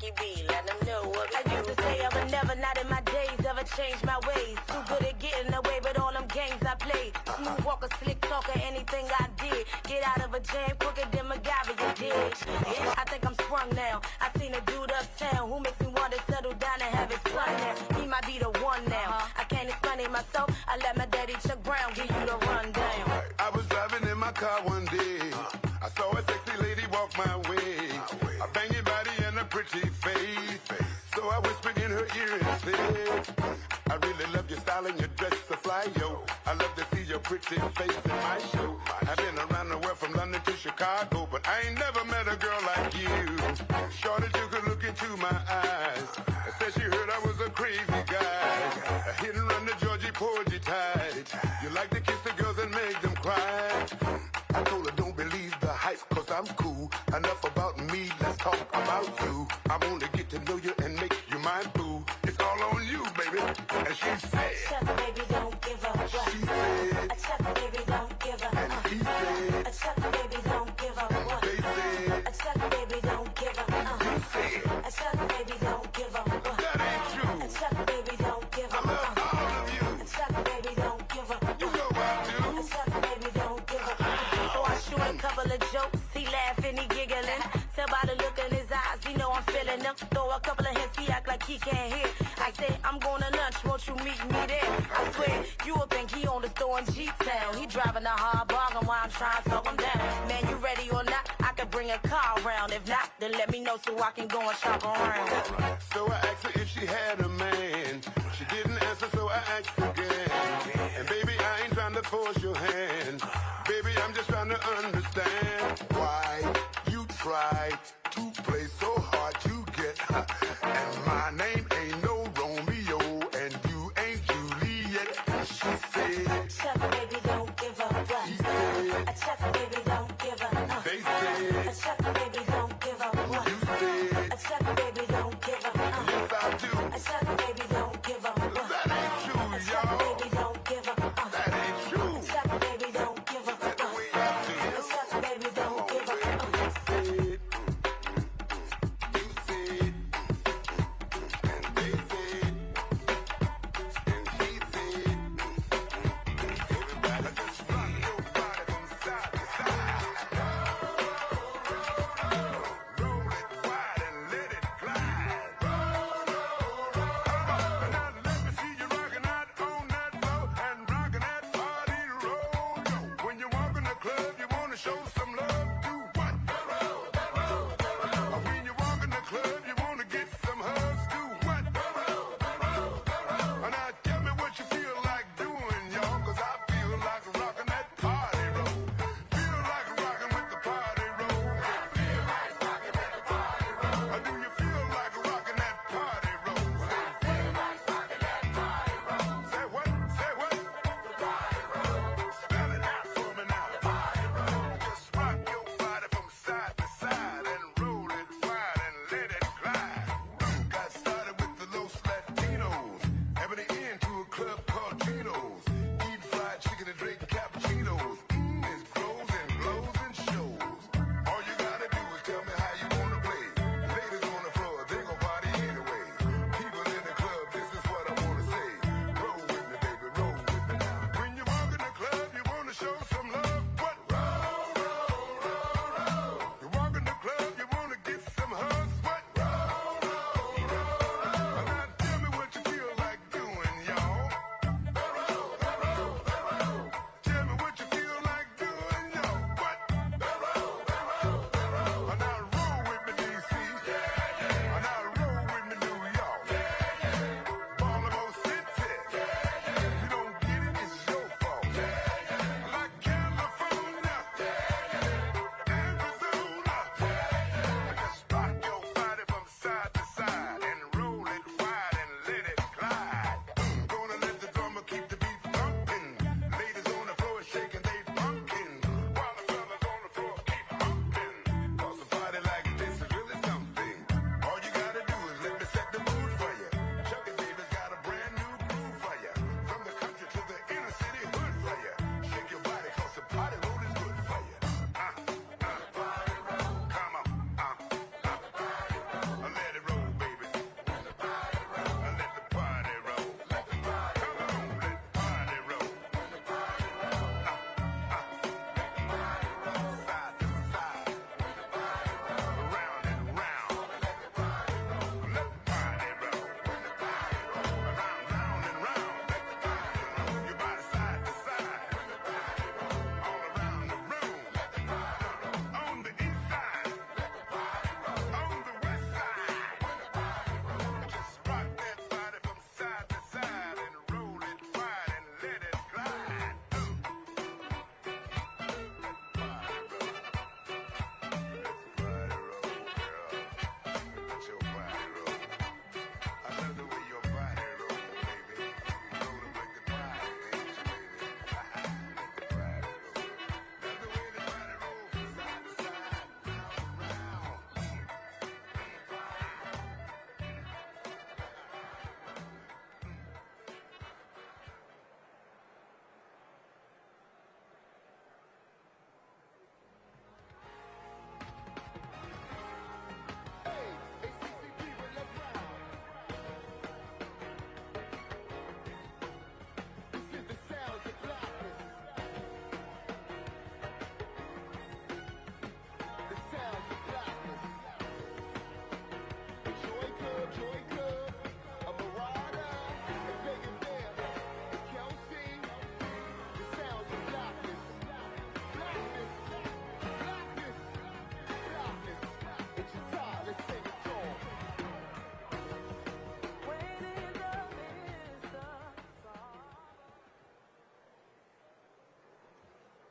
he be, let him know what I used to say I would never, not in my days, ever change my ways. Too good at getting away with all them games I played. Smooth walker, slick talker, anything I did. Get out of a jam quicker than MacGyver, you did. Yeah, I think I'm sprung now. I seen a dude uptown who makes me want to settle down and have his son now. He might be the one now. I can't explain it myself. I let my daddy Chuck Brown give you the rundown. I was driving in my car one day. I saw a sexy lady walk my way. A banging body and a pretty face. So I whispered in her ear and said, I really love your style and your dress so fly, yo. I love to see your pretty face in my show. I've been around the world from London to Chicago, but I ain't never met a girl like you. Shorty took a look into my eyes. I said she heard I was a crazy guy. A hit and run the Georgie Porgy tide. You like to kiss the girls and make them cry. I told her don't believe the hype, cause I'm cool. Enough about me, let's talk about you. I wanna get to know you and make you my boo. It's all on you, baby. And she said, Chuck, baby, don't give up. What? She said, Chuck, baby, don't give up. And he said, Chuck, baby, don't give up. What? They said, Chuck, baby, don't give up. he said, Chuck, baby, don't give up. What? that ain't true. Chuck, baby, don't give I up. love all of you. Chuck, baby, don't give up. You know I do. Chuck, baby, don't give up. So I shoot a couple of jokes, he laughing, he giggling. Tell by the look in his eyes, he know I'm feeling them. Throw a couple of hints, he act like he can't hear. I say, I'm going to lunch, won't you meet me there? I swear, you would think he on the store in G-Town. He driving a hard bargain while I'm trying to talk him down. Man, you ready or not? I could bring a car around. If not, then let me know so I can go and shop around. So I asked her if she had a man. She didn't answer, so I asked again. And baby, I ain't trying to force your hand. Baby, I'm just trying to understand why you try to play so hard to get. And my name ain't no Romeo, and you ain't Juliet. She said, Chuck, baby, don't give up. What? She said, Chuck, baby, don't give up. they said, Chuck, baby, don't give up. What? you said, Chuck, baby, don't give up. yes I do. Chuck, baby,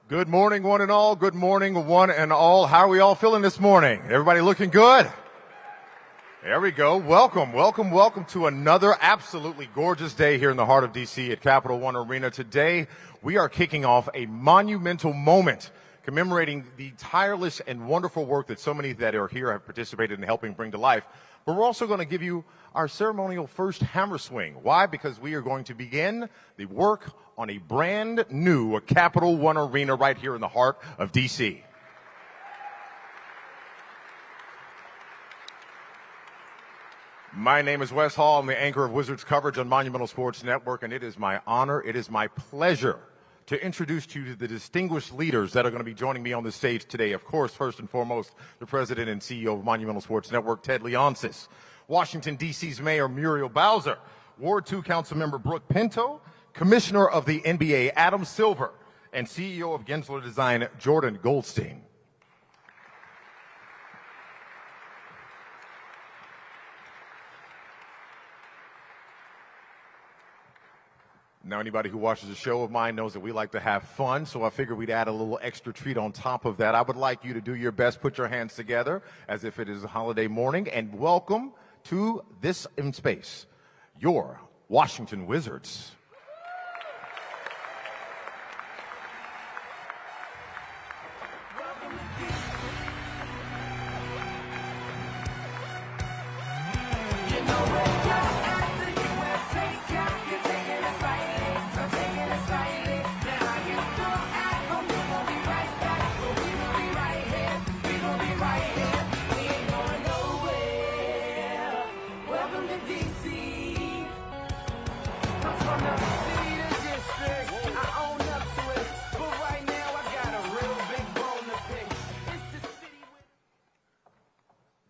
Good morning, one and all. Good morning, one and all. How are we all feeling this morning? Everybody looking good? There we go. Welcome, welcome, welcome to another absolutely gorgeous day here in the heart of D.C. at Capital One Arena. Today, we are kicking off a monumental moment commemorating the tireless and wonderful work that so many that are here have participated in helping bring to life. But we're also going to give you our ceremonial first hammer swing. Why? Because we are going to begin the work on a brand new Capital One Arena right here in the heart of D.C. My name is Wes Hall. I'm the anchor of Wizards coverage on Monumental Sports Network, and it is my honor, it is my pleasure to introduce to you the distinguished leaders that are going to be joining me on the stage today. Of course, first and foremost, the president and CEO of Monumental Sports Network, Ted Leonsis. Washington, D.C.'s Mayor Muriel Bowser. Ward 2 Councilmember Brooke Pinto. Commissioner of the NBA, Adam Silver. And CEO of Gensler Design, Jordan Goldstein. Now, anybody who watches a show of mine knows that we like to have fun, so I figured we'd add a little extra treat on top of that. I would like you to do your best, put your hands together as if it is a holiday morning, and welcome to this in space, your Washington Wizards.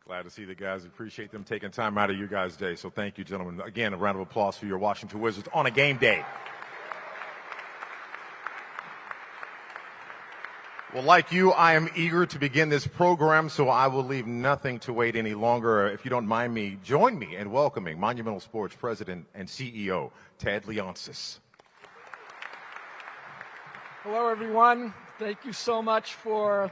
Glad to see the guys. Appreciate them taking time out of you guys' day. So thank you, gentlemen. Again, a round of applause for your Washington Wizards on a game day. Well, like you, I am eager to begin this program, so I will leave nothing to wait any longer. If you don't mind me, join me in welcoming Monumental Sports President and CEO, Ted Leonsis. Hello, everyone. Thank you so much for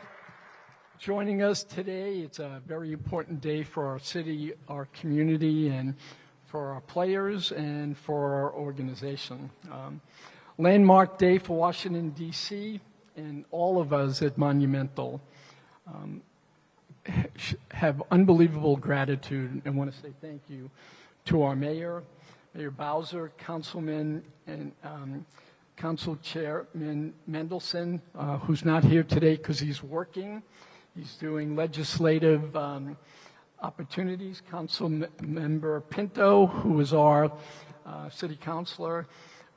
joining us today. It's a very important day for our city, our community, and for our players and for our organization. Landmark day for Washington, D.C., and all of us at Monumental have unbelievable gratitude and want to say thank you to our mayor, Mayor Bowser, councilman, and Council Chairman Mendelson, who's not here today because he's working. He's doing legislative opportunities. Council Member Pinto, who is our city councilor.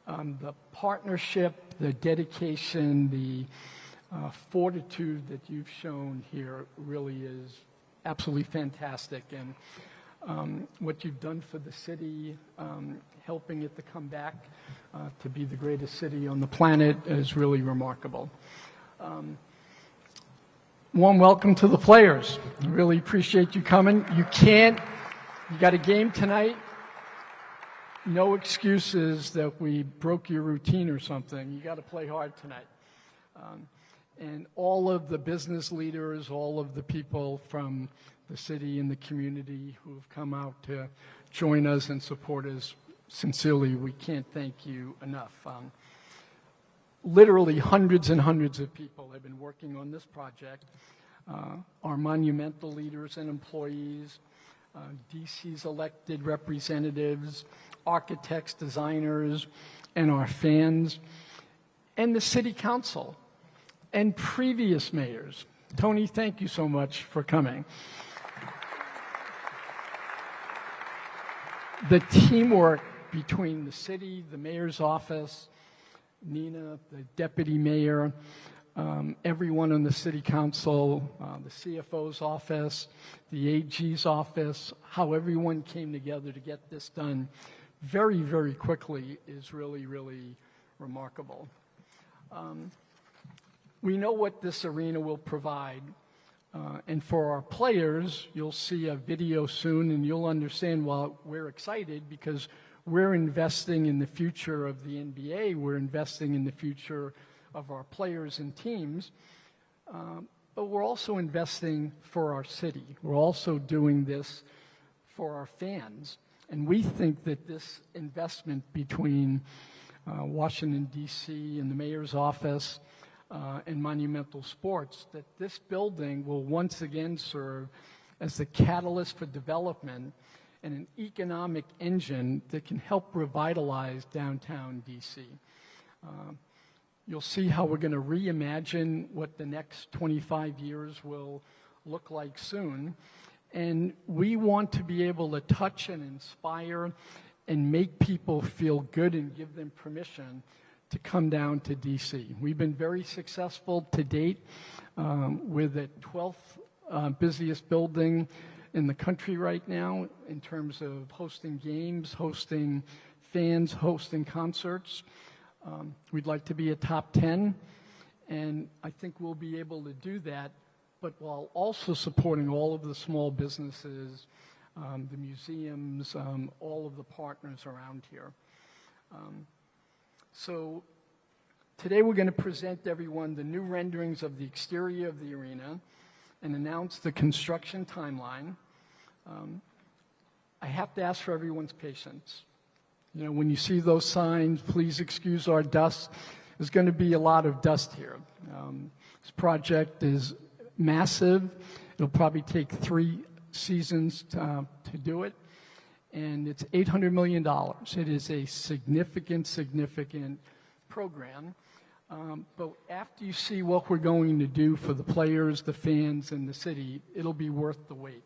The partnership, the dedication, the fortitude that you've shown here really is absolutely fantastic. And what you've done for the city, helping it to come back to be the greatest city on the planet is really remarkable. Warm welcome to the players. I really appreciate you coming. You got a game tonight. No excuses that we broke your routine or something. You got to play hard tonight. And all of the business leaders, all of the people from the city and the community who have come out to join us and support us, sincerely, we can't thank you enough. Literally hundreds and hundreds of people have been working on this project. Our Monumental leaders and employees, DC's elected representatives, architects, designers, and our fans, and the city council, and previous mayors. Tony, thank you so much for coming. The teamwork between the city, the mayor's office, Nina, the deputy mayor, everyone in the city council, the CFO's office, the AG's office, how everyone came together to get this done very, very quickly is really, really remarkable. We know what this arena will provide. And for our players, you'll see a video soon and you'll understand why we're excited, because we're investing in the future of the NBA. We're investing in the future of our players and teams, but we're also investing for our city. We're also doing this for our fans. And we think that this investment between Washington, D.C. and the mayor's office and Monumental Sports, that this building will once again serve as the catalyst for development and an economic engine that can help revitalize downtown D.C. You'll see how we're going to reimagine what the next 25 years will look like soon. And we want to be able to touch and inspire and make people feel good and give them permission to come down to D.C. We've been very successful to date. We're the 12th busiest building in the country right now in terms of hosting games, hosting fans, hosting concerts. We'd like to be a top 10, and I think we'll be able to do that, but while also supporting all of the small businesses, the museums, all of the partners around here. So today we're going to present everyone the new renderings of the exterior of the arena and announce the construction timeline. I have to ask for everyone's patience. You know, when you see those signs, please excuse our dust. There's going to be a lot of dust here. This project is massive. It'll probably take 3 seasons to do it, and it's $800 million. It is a significant program. But after you see what we're going to do for the players, the fans, and the city, it'll be worth the wait.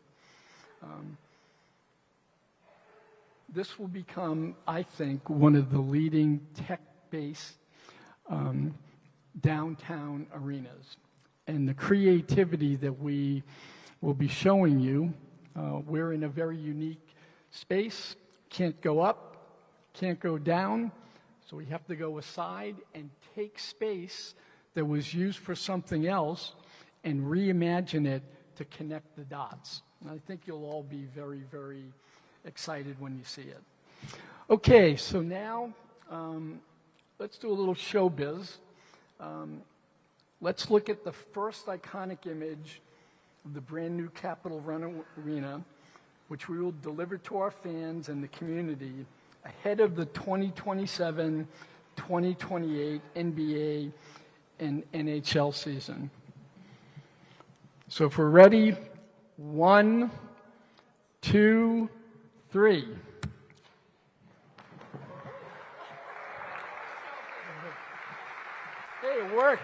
This will become, I think, one of the leading tech-based downtown arenas. And the creativity that we will be showing you, we're in a very unique space. Can't go up, can't go down, so we have to go aside and take space that was used for something else and reimagine it to connect the dots. And I think you'll all be very, very excited when you see it. Okay, so now let's do a little showbiz. Let's look at the first iconic image of the brand new Capitol Run Arena, which we will deliver to our fans and the community ahead of the 2027-2028 NBA and NHL season. So if we're ready, 1, 2, 3. Hey, it worked.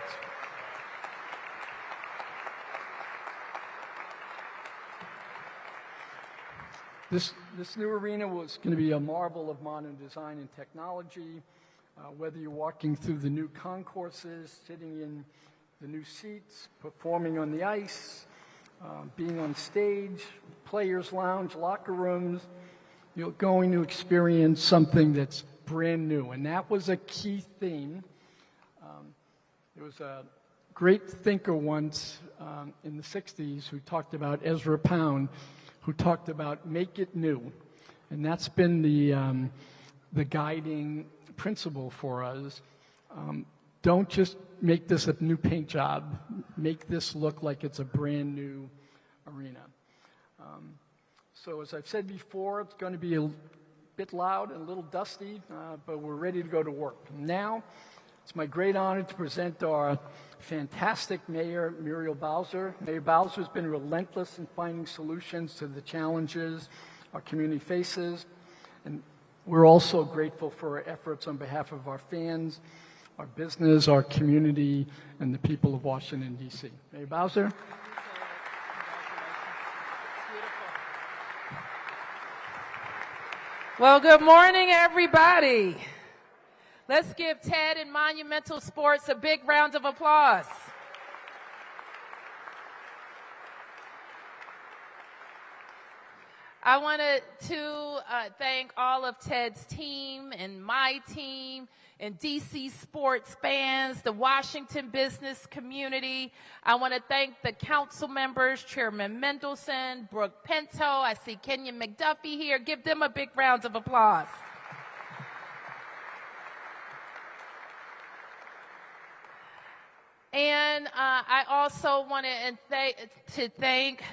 This new arena was going to be a marvel of modern design and technology. Whether you're walking through the new concourses, sitting in the new seats, performing on the ice, being on stage, players' lounge, locker rooms, you're going to experience something that's brand new. And that was a key theme. There was a great thinker once in the 60s who talked about Ezra Pound, who talked about make it new. And that's been the guiding principle for us. Don't just make this a new paint job. Make this look like it's a brand new arena. So as I've said before, it's going to be a bit loud and a little dusty, but we're ready to go to work. Now, it's my great honor to present our fantastic mayor, Muriel Bowser. Mayor Bowser has been relentless in finding solutions to the challenges our community faces, and we're also grateful for her efforts on behalf of our fans, our business, our community, and the people of Washington, D.C. Mayor Bowser. Well, good morning, everybody. Let's give Ted and Monumental Sports a big round of applause. I wanted to thank all of Ted's team and my team and DC sports fans, the Washington business community. I want to thank the council members, Chairman Mendelson, Brooke Pinto. I see Kenyon McDuffie here. Give them a big round of applause. And I also wanted to thank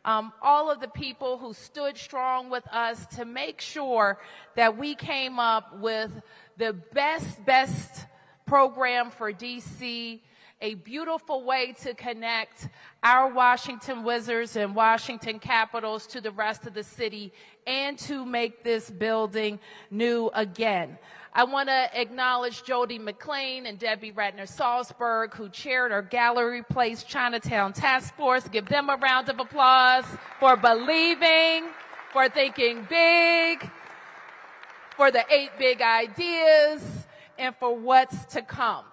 all of the people who stood strong with us to make sure that we came up with the best program for DC, a beautiful way to connect our Washington Wizards and Washington Capitals to the rest of the city and to make this building new again. I want to acknowledge Jody McLean and Debbie Ratner-Salzberg, who chaired our Gallery Place Chinatown Task Force. Give them a round of applause for believing, for thinking big, for the 8 big ideas, and for what's to come.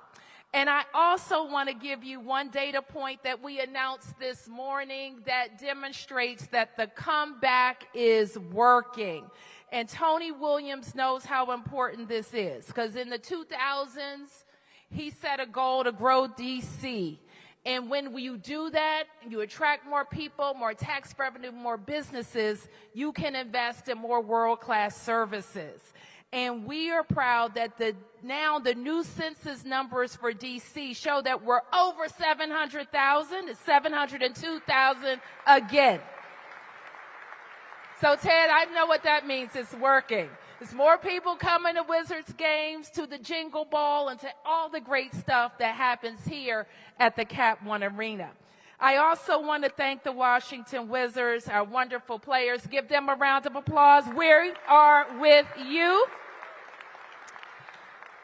And I also want to give you one data point that we announced this morning that demonstrates that the comeback is working. And Tony Williams knows how important this is, because in the 2000s, he set a goal to grow DC. And when you do that, you attract more people, more tax revenue, more businesses, you can invest in more world-class services. And we are proud that now the new census numbers for DC show that we're over 700,000. It's 702,000 again. So, Ted, I know what that means. It's working. There's more people coming to Wizards games, to the Jingle Ball, and to all the great stuff that happens here at the Cap One Arena. I also want to thank the Washington Wizards, our wonderful players. Give them a round of applause. We are with you.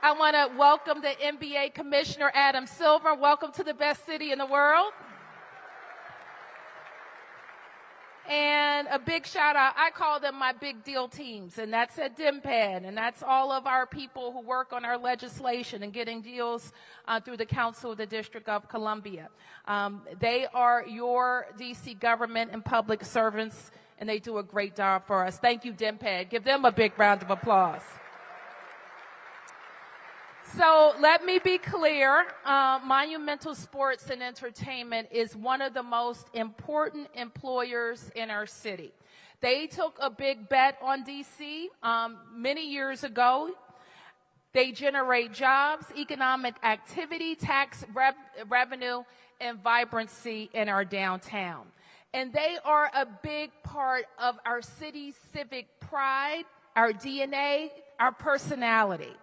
I want to welcome the NBA Commissioner, Adam Silver. Welcome to the best city in the world. And a big shout out, I call them my big deal teams, and that's at DMPAD, and that's all of our people who work on our legislation and getting deals through the Council of the District of Columbia. They are your DC government and public servants, and they do a great job for us. Thank you, DMPAD. Give them a big round of applause. So let me be clear, Monumental Sports and Entertainment is one of the most important employers in our city. They took a big bet on DC many years ago. They generate jobs, economic activity, tax revenue, and vibrancy in our downtown. And they are a big part of our city's civic pride, our DNA, our personality.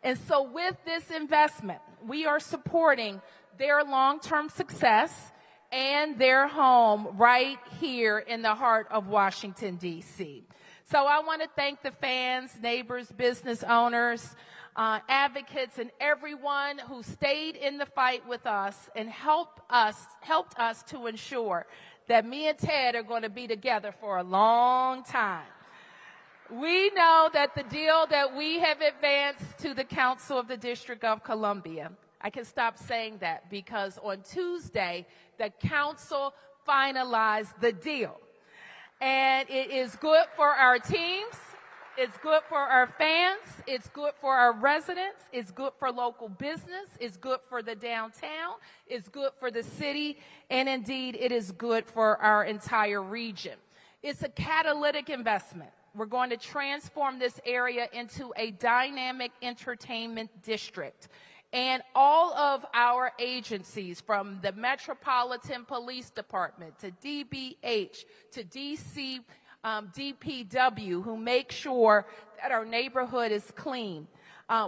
And so with this investment, we are supporting their long-term success and their home right here in the heart of Washington, D.C. So I want to thank the fans, neighbors, business owners, advocates, and everyone who stayed in the fight with us and helped us to ensure that me and Ted are going to be together for a long time. We know that the deal that we have advanced to the Council of the District of Columbia, I can stop saying that because on Tuesday, the council finalized the deal. And it is good for our teams, it's good for our fans, it's good for our residents, it's good for local business, it's good for the downtown, it's good for the city, and indeed it is good for our entire region. It's a catalytic investment. We're going to transform this area into a dynamic entertainment district. And all of our agencies, from the Metropolitan Police Department to DBH to DC DPW, who make sure that our neighborhood is clean,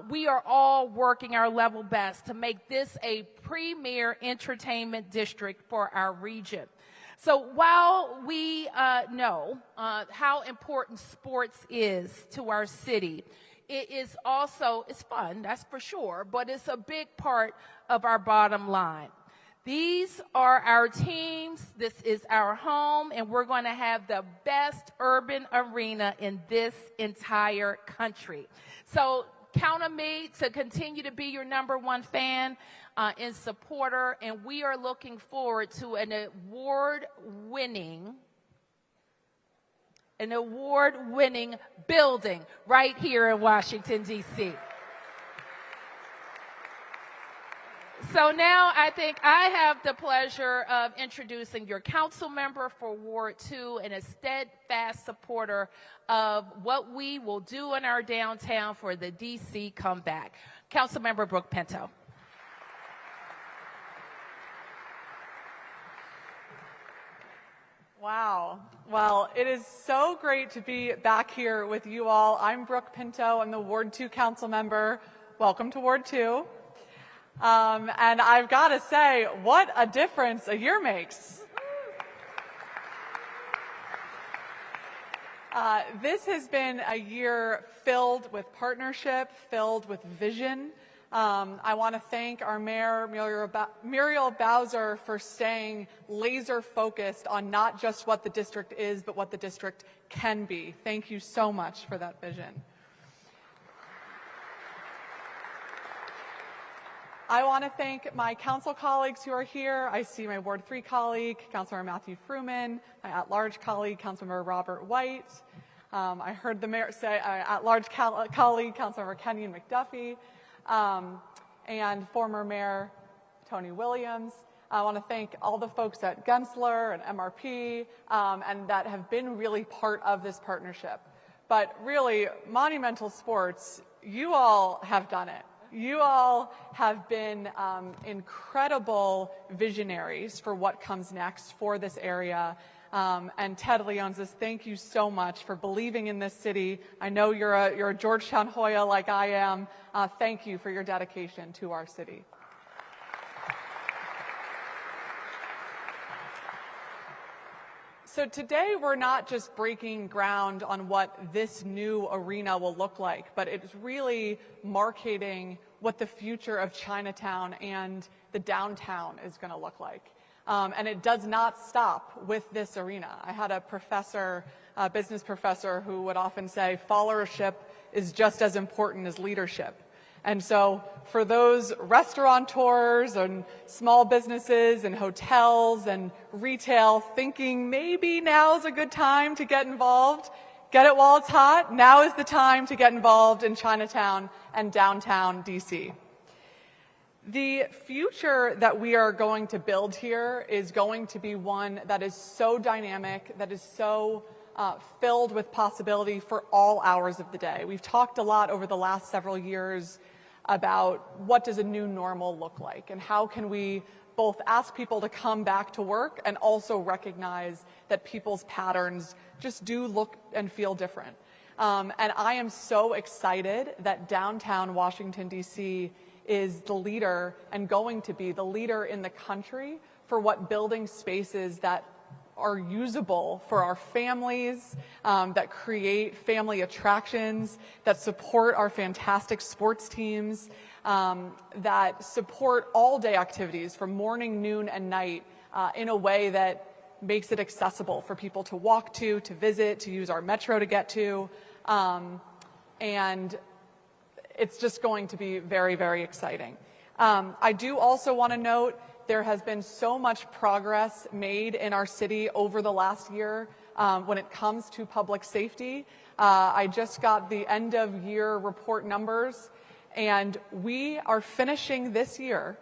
we are all working our level best to make this a premier entertainment district for our region. So while we know how important sports is to our city, it is also, it's fun, that's for sure, but it's a big part of our bottom line. These are our teams, this is our home, and we're going to have the best urban arena in this entire country. So count on me to continue to be your #1 fan and supporter, and we are looking forward to an award-winning building right here in Washington, D.C. So now I think I have the pleasure of introducing your council member for Ward 2 and a steadfast supporter of what we will do in our downtown for the D.C. comeback. Councilmember Brooke Pinto. Wow. Well, it is so great to be back here with you all. I'm Brooke Pinto. I'm the Ward 2 council member. Welcome to Ward 2. And I've got to say, what a difference a year makes. This has been a year filled with partnership, filled with vision. I want to thank our mayor, Muriel Bowser, for staying laser focused on not just what the district is, but what the district can be. Thank you so much for that vision. I want to thank my council colleagues who are here. I see my Ward 3 colleague, Councilmember Matthew Fruman, my at-large colleague, Councilmember Robert White. I heard the mayor say at-large colleague, Councilmember Kenyon McDuffie, and former Mayor Tony Williams. I want to thank all the folks at Gensler and MRP and that have been really part of this partnership. But really, Monumental Sports, you all have done it. You all have been incredible visionaries for what comes next for this area. And Ted Leonsis, thank you so much for believing in this city. I know you're a Georgetown Hoya like I am. Thank you for your dedication to our city. So today we're not just breaking ground on what this new arena will look like, but it's really marketing what the future of Chinatown and the downtown is going to look like. And it does not stop with this arena. I had a professor, a business professor, who would often say followership is just as important as leadership. And so for those restaurateurs and small businesses and hotels and retail thinking maybe now's a good time to get involved, get it while it's hot. Now is the time to get involved in Chinatown and downtown DC. The future that we are going to build here is going to be one that is so dynamic, that is so filled with possibility for all hours of the day. We've talked a lot over the last several years about what does a new normal look like and how can we both ask people to come back to work and also recognize that people's patterns just do look and feel different. And I am so excited that downtown Washington, D.C. is the leader and going to be the leader in the country for what building spaces that are usable for our families, that create family attractions, that support our fantastic sports teams, that support all-day activities from morning, noon, and night in a way that makes it accessible for people to walk to visit, to use our metro to get to. And it's just going to be very, very exciting. I do also want to note there has been so much progress made in our city over the last year when it comes to public safety. I just got the end of year report numbers, and we are finishing this year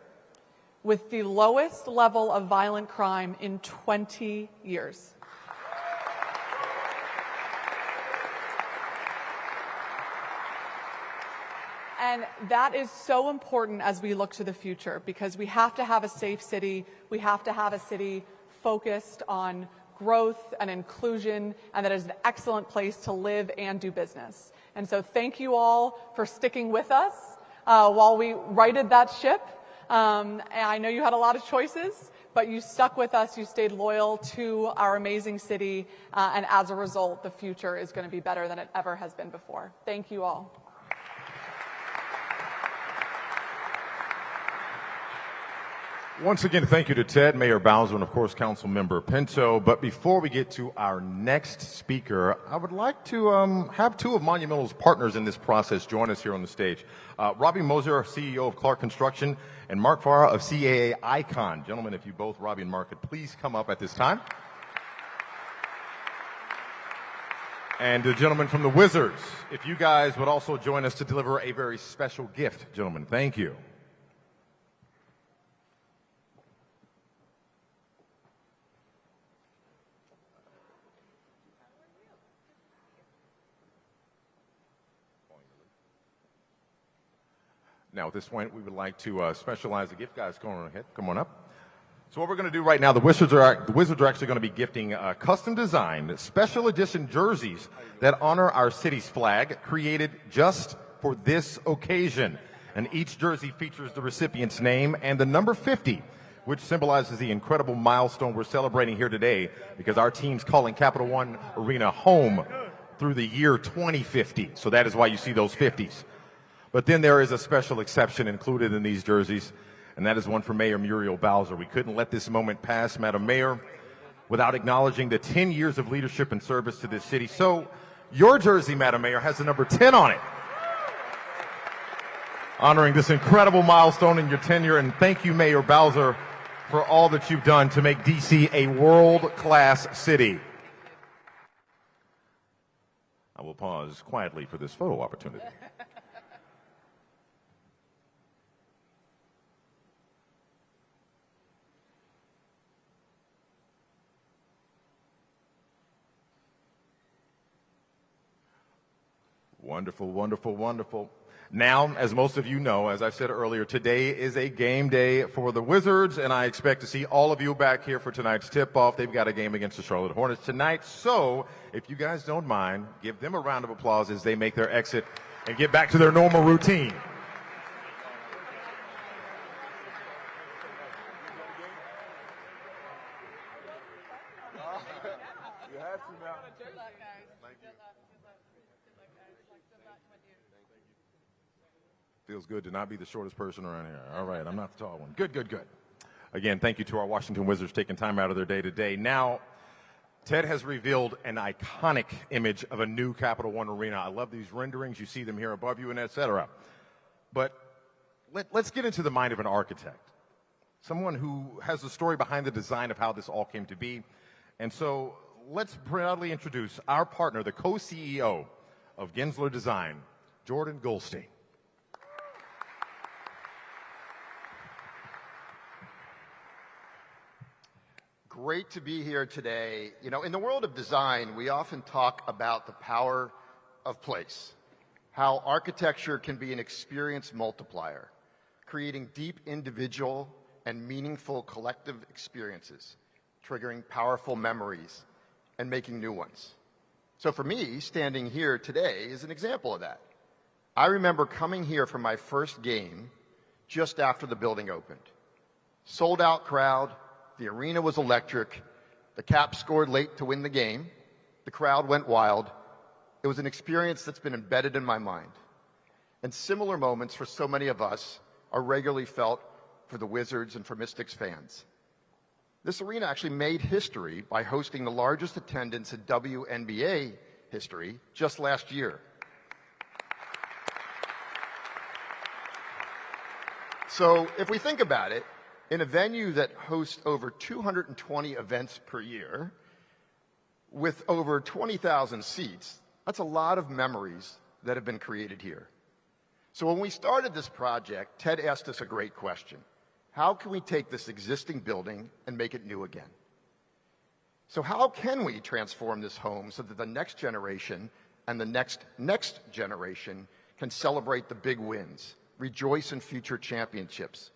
with the lowest level of violent crime in 20 years. And that is so important as we look to the future, because we have to have a safe city. We have to have a city focused on growth and inclusion, and that is an excellent place to live and do business. And so thank you all for sticking with us while we righted that ship. And I know you had a lot of choices, but you stuck with us. You stayed loyal to our amazing city. And as a result, the future is going to be better than it ever has been before. Thank you all. Once again, thank you to Ted, Mayor Bowser, and of course, Council Member Pinto. But before we get to our next speaker, I would like to have two of Monumental's partners in this process join us here on the stage. Robbie Moser, CEO of Clark Construction, and Mark Farah of CAA Icon. Gentlemen, if you both, Robbie and Mark, could please come up at this time. And the gentleman from the Wizards, if you guys would also join us to deliver a very special gift. Gentlemen, thank you. Now, at this point, we would like to specialize the gift. Guys, come on ahead. Come on up. So what we're going to do right now, the Wizards are actually going to be gifting custom-designed, special edition jerseys that honor our city's flag, created just for this occasion. And each jersey features the recipient's name and the number 50, which symbolizes the incredible milestone we're celebrating here today, because our team's calling Capital One Arena home through the year 2050. So that is why you see those 50s. But then there is a special exception included in these jerseys, and that is one for Mayor Muriel Bowser. We couldn't let this moment pass, Madam Mayor, without acknowledging the 10 years of leadership and service to this city. So your jersey, Madam Mayor, has the number 10 on it, honoring this incredible milestone in your tenure. And thank you, Mayor Bowser, for all that you've done to make D.C. a world-class city. I will pause quietly for this photo opportunity. Wonderful, wonderful, wonderful. Now, as most of you know, as I said earlier, today is a game day for the Wizards, and I expect to see all of you back here for tonight's tip-off. They've got a game against the Charlotte Hornets tonight, so if you guys don't mind, give them a round of applause as they make their exit and get back to their normal routine. Feels good to not be the shortest person around here. All right, I'm not the tall one. Good, good, good. Again, thank you to our Washington Wizards taking time out of their day today. Now, Ted has revealed an iconic image of a new Capital One Arena. I love these renderings. You see them here above you and et cetera. But let's get into the mind of an architect, someone who has the story behind the design of how this all came to be. And so let's proudly introduce our partner, the co-CEO of Gensler Design, Jordan Goldstein. Great to be here today. You know, in the world of design, we often talk about the power of place, how architecture can be an experience multiplier, creating deep individual and meaningful collective experiences, triggering powerful memories and making new ones. So for me, standing here today is an example of that. I remember coming here for my first game just after the building opened. Sold out crowd. The arena was electric. The Caps scored late to win the game. The crowd went wild. It was an experience that's been embedded in my mind. And similar moments for so many of us are regularly felt for the Wizards and for Mystics fans. This arena actually made history by hosting the largest attendance in WNBA history just last year. So if we think about it, in a venue that hosts over 220 events per year, with over 20,000 seats, that's a lot of memories that have been created here. So when we started this project, Ted asked us a great question. How can we take this existing building and make it new again? So how can we transform this home so that the next generation and the next generation can celebrate the big wins, rejoice in future championships,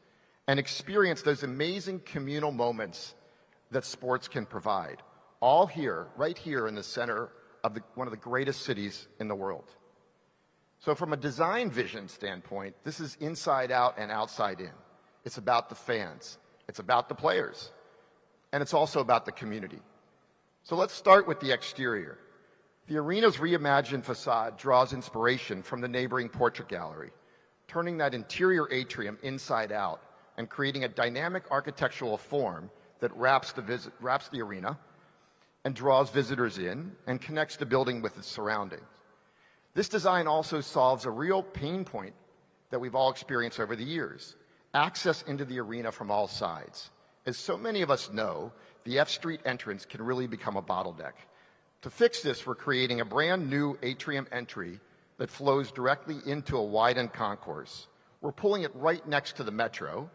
and experience those amazing communal moments that sports can provide, all here, right here in the center of one of the greatest cities in the world. So from a design vision standpoint, this is inside out and outside in. It's about the fans, it's about the players, and it's also about the community. So let's start with the exterior. The arena's reimagined facade draws inspiration from the neighboring portrait gallery, turning that interior atrium inside out and creating a dynamic architectural form that wraps the arena and draws visitors in and connects the building with its surroundings. This design also solves a real pain point that we've all experienced over the years: access into the arena from all sides. As so many of us know, the F Street entrance can really become a bottleneck. To fix this, we're creating a brand new atrium entry that flows directly into a widened concourse. We're pulling it right next to the Metro,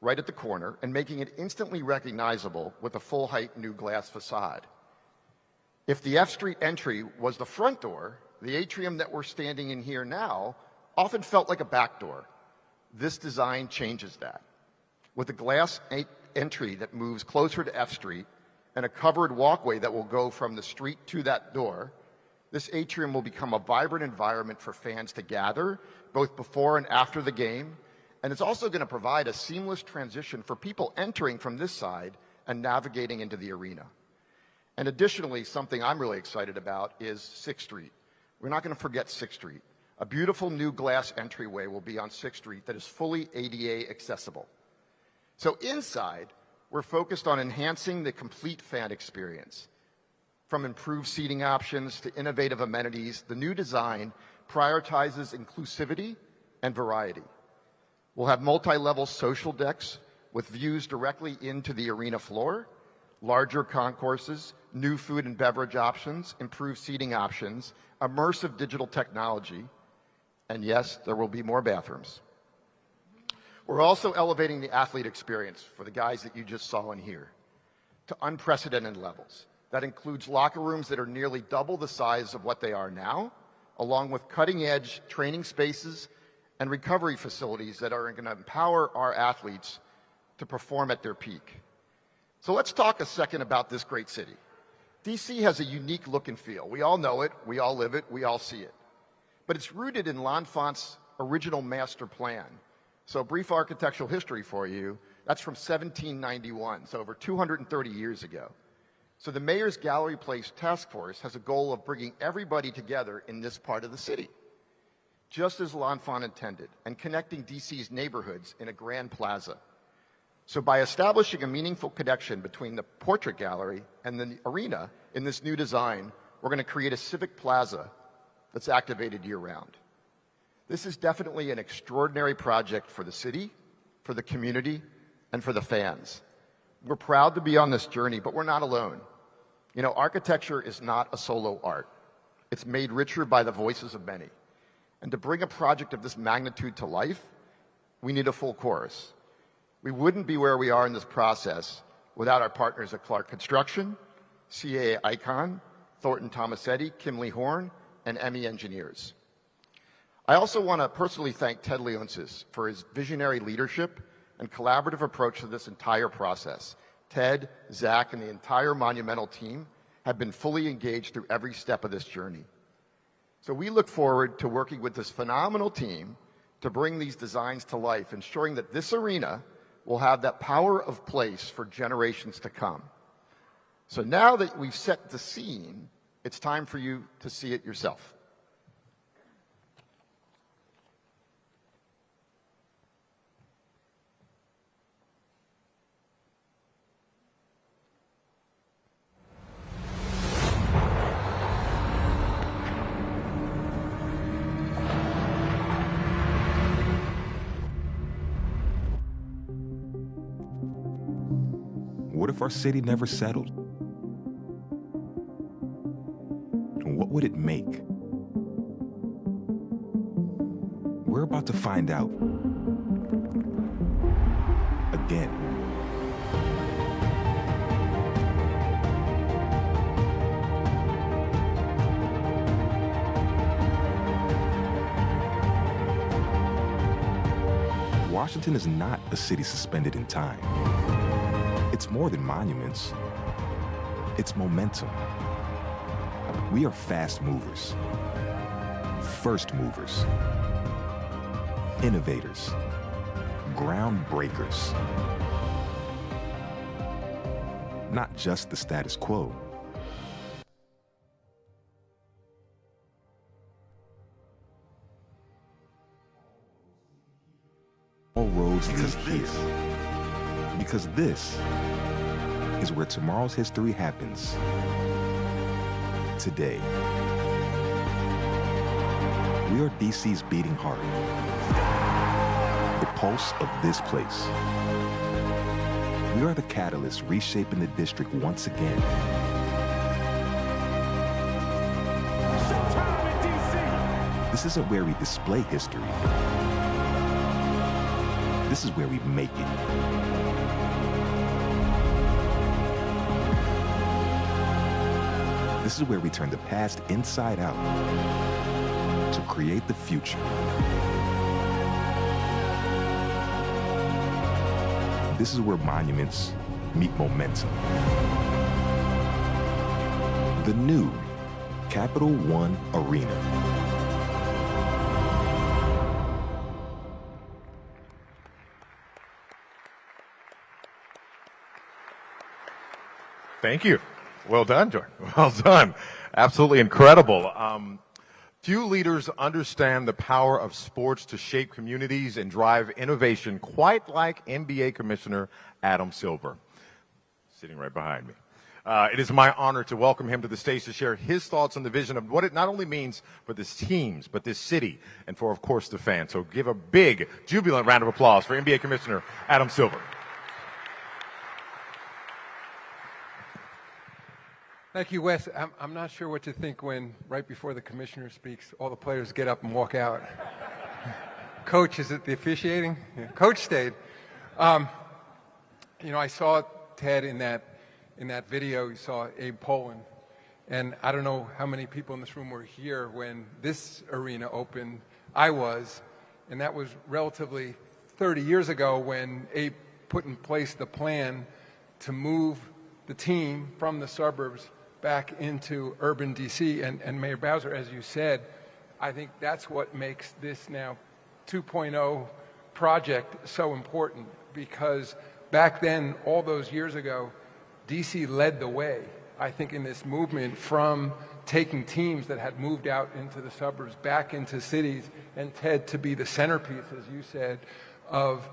right at the corner, and making it instantly recognizable with a full-height new glass facade. If the F Street entry was the front door, the atrium that we're standing in here now often felt like a back door. This design changes that. With a glass entry that moves closer to F Street and a covered walkway that will go from the street to that door, this atrium will become a vibrant environment for fans to gather, both before and after the game. And it's also going to provide a seamless transition for people entering from this side and navigating into the arena. And additionally, something I'm really excited about is 6th Street. We're not going to forget 6th Street. A beautiful new glass entryway will be on 6th Street that is fully ADA accessible. So inside, we're focused on enhancing the complete fan experience. From improved seating options to innovative amenities, the new design prioritizes inclusivity and variety. We'll have multi-level social decks with views directly into the arena floor, larger concourses, new food and beverage options, improved seating options, immersive digital technology, and yes, there will be more bathrooms. We're also elevating the athlete experience for the guys that you just saw in here to unprecedented levels. That includes locker rooms that are nearly double the size of what they are now, along with cutting-edge training spaces and recovery facilities that are going to empower our athletes to perform at their peak. So let's talk a second about this great city. DC has a unique look and feel. We all know it, we all live it, we all see it. But it's rooted in L'Enfant's original master plan. So brief architectural history for you, that's from 1791, so over 230 years ago. So the Mayor's Gallery Place Task Force has a goal of bringing everybody together in this part of the city, just as L'Enfant intended, and connecting DC's neighborhoods in a grand plaza. So by establishing a meaningful connection between the Portrait Gallery and the arena in this new design, we're going to create a civic plaza that's activated year-round. This is definitely an extraordinary project for the city, for the community, and for the fans. We're proud to be on this journey, but we're not alone. You know, architecture is not a solo art. It's made richer by the voices of many. And to bring a project of this magnitude to life, we need a full chorus. We wouldn't be where we are in this process without our partners at Clark Construction, CAA Icon, Thornton Tomasetti, Kimley Horn, and Emmy Engineers. I also want to personally thank Ted Leonsis for his visionary leadership and collaborative approach to this entire process. Ted, Zach, and the entire Monumental team have been fully engaged through every step of this journey. So we look forward to working with this phenomenal team to bring these designs to life, ensuring that this arena will have that power of place for generations to come. So now that we've set the scene, it's time for you to see it yourself. What if our city never settled? What would it make? We're about to find out. Again. Washington is not a city suspended in time. It's more than monuments. It's momentum. We are fast movers, first movers, innovators, groundbreakers. Not just the status quo. All roads lead here. Because this is where tomorrow's history happens. Today. We are DC's beating heart. The pulse of this place. We are the catalyst reshaping the district once again. Showtime in DC! This isn't where we display history. This is where we make it. This is where we turn the past inside out to create the future. This is where monuments meet momentum. The new Capital One Arena. Thank you. Well done, Jordan. Well done. Absolutely incredible. Few leaders understand the power of sports to shape communities and drive innovation quite like NBA Commissioner Adam Silver, sitting right behind me. It is my honor to welcome him to the stage to share his thoughts on the vision of what it not only means for this teams, but this city, and for, of course, the fans. So give a big, jubilant round of applause for NBA Commissioner Adam Silver. Thank you, Wes. I'm not sure what to think when, right before the commissioner speaks, all the players get up and walk out. Coach, is it the officiating? Yeah. Coach stayed. I saw Ted in that video. You saw Abe Poland. And I don't know how many people in this room were here when this arena opened. I was. And that was relatively 30 years ago when Abe put in place the plan to move the team from the suburbs back into urban D.C. And Mayor Bowser, as you said, I think that's what makes this now 2.0 project so important, because back then, all those years ago, D.C. led the way, I think, in this movement from taking teams that had moved out into the suburbs back into cities, and Ted to be the centerpiece, as you said, of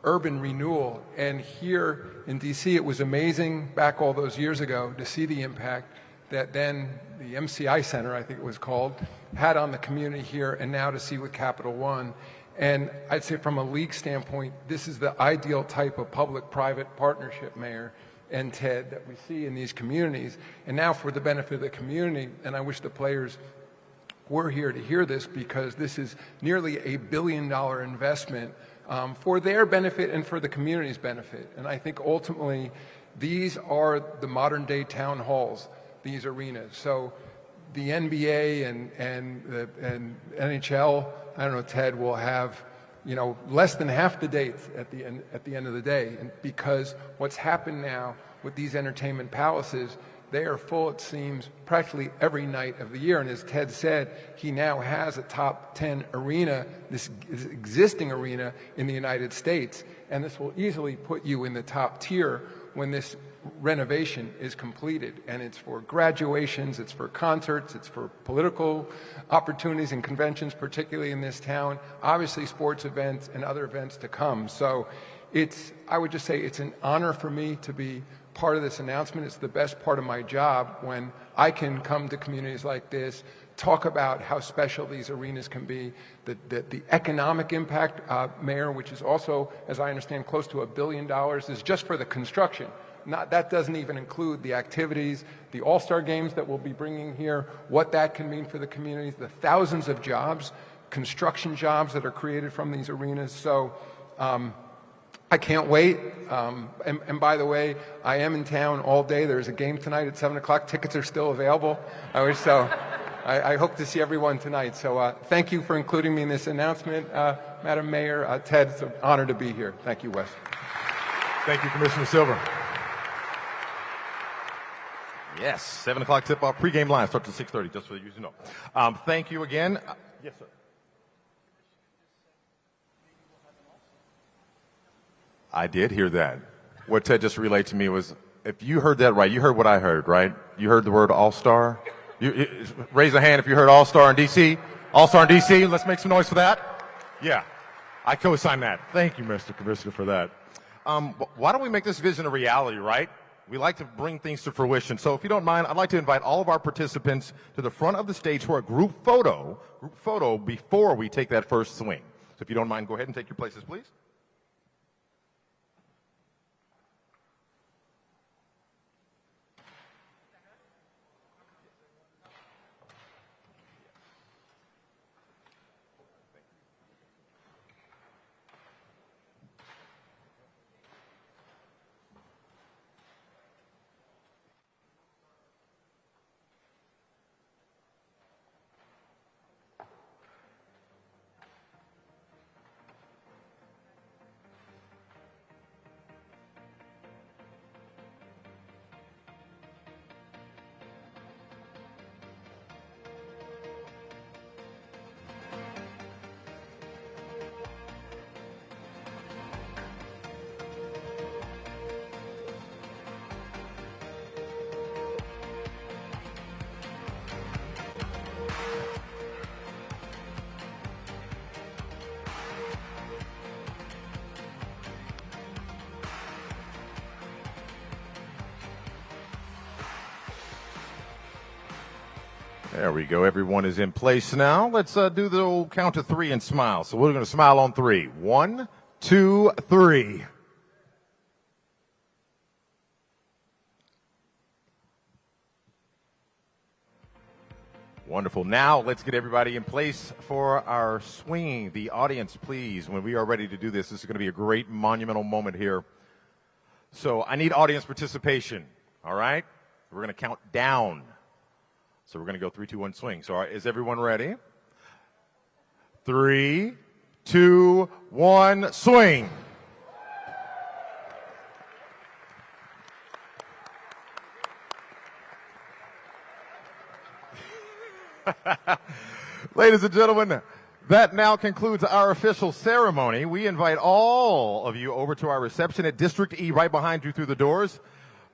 urban renewal. And here in D.C., it was amazing back all those years ago to see the impact that then the MCI Center, I think it was called, had on the community here, and now to see with Capital One. And I'd say from a league standpoint, this is the ideal type of public-private partnership, Mayor and Ted, that we see in these communities. And now for the benefit of the community, and I wish the players were here to hear this, because this is nearly $1 billion investment for their benefit and for the community's benefit. And I think ultimately these are the modern day town halls, these arenas. So the NBA and NHL, I don't know, Ted, will have less than half the dates at the end of the day. And because what's happened now with these entertainment palaces, they are full, it seems, practically every night of the year. And as Ted said, he now has a top 10 arena, this existing arena in the United States. And this will easily put you in the top tier when this renovation is completed. And it's for graduations, it's for concerts, it's for political opportunities and conventions, particularly in this town, obviously sports events and other events to come. So I would just say it's an honor for me to be part of this announcement. It's the best part of my job when I can come to communities like this, talk about how special these arenas can be, the economic impact, Mayor, which is also, as I understand, close to $1 billion, is just for the construction. That doesn't even include the activities, the all-star games that we'll be bringing here, what that can mean for the communities, the thousands of jobs, construction jobs that are created from these arenas. So I can't wait. And by the way, I am in town all day. There's a game tonight at 7 o'clock. Tickets are still available. I hope to see everyone tonight. So thank you for including me in this announcement, Madam Mayor. Ted, it's an honor to be here. Thank you, Wes. Thank you, Commissioner Silver. Yes, 7 o'clock tip-off. Pre-game line starts at 6:30, just so you know. Thank you again. Yes, sir. I did hear that. What Ted just relayed to me was, if you heard that right, you heard what I heard, right? You heard the word all-star? Raise a hand if you heard all-star in D.C. All-star in D.C., let's make some noise for that. Yeah, I co-sign that. Thank you, Mr. Commissioner, for that. Why don't we make this vision a reality, right? We like to bring things to fruition. So if you don't mind, I'd like to invite all of our participants to the front of the stage for a group photo before we take that first swing. So if you don't mind, go ahead and take your places, please. There we go. Everyone is in place now. Let's do the old count to three and smile. So we're going to smile on three. 1, 2, 3. Wonderful. Now let's get everybody in place for our swinging. The audience, please, when we are ready to do this, this is going to be a great monumental moment here. So I need audience participation. All right? We're going to count down. So we're going to go 3, 2, 1, swing. So all right, is everyone ready? 3, 2, 1, swing. Ladies and gentlemen, that now concludes our official ceremony. We invite all of you over to our reception at District E right behind you through the doors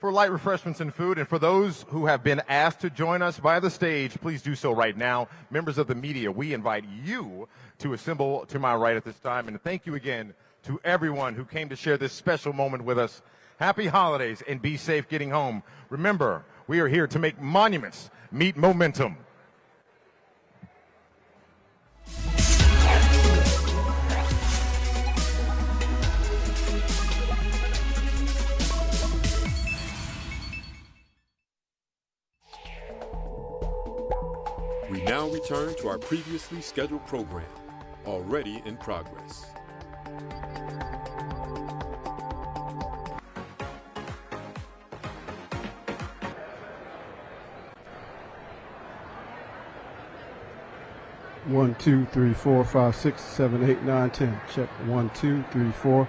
for light refreshments and food. And for those who have been asked to join us by the stage, please do so right now. Members of the media, we invite you to assemble to my right at this time. And thank you again to everyone who came to share this special moment with us. Happy holidays and be safe getting home. Remember, we are here to make monuments meet momentum. We now return to our previously scheduled program, already in progress. One, 2, 3, 4, 5, 6, 7, 8, 9, 10. Check. 1, 2, 3, 4.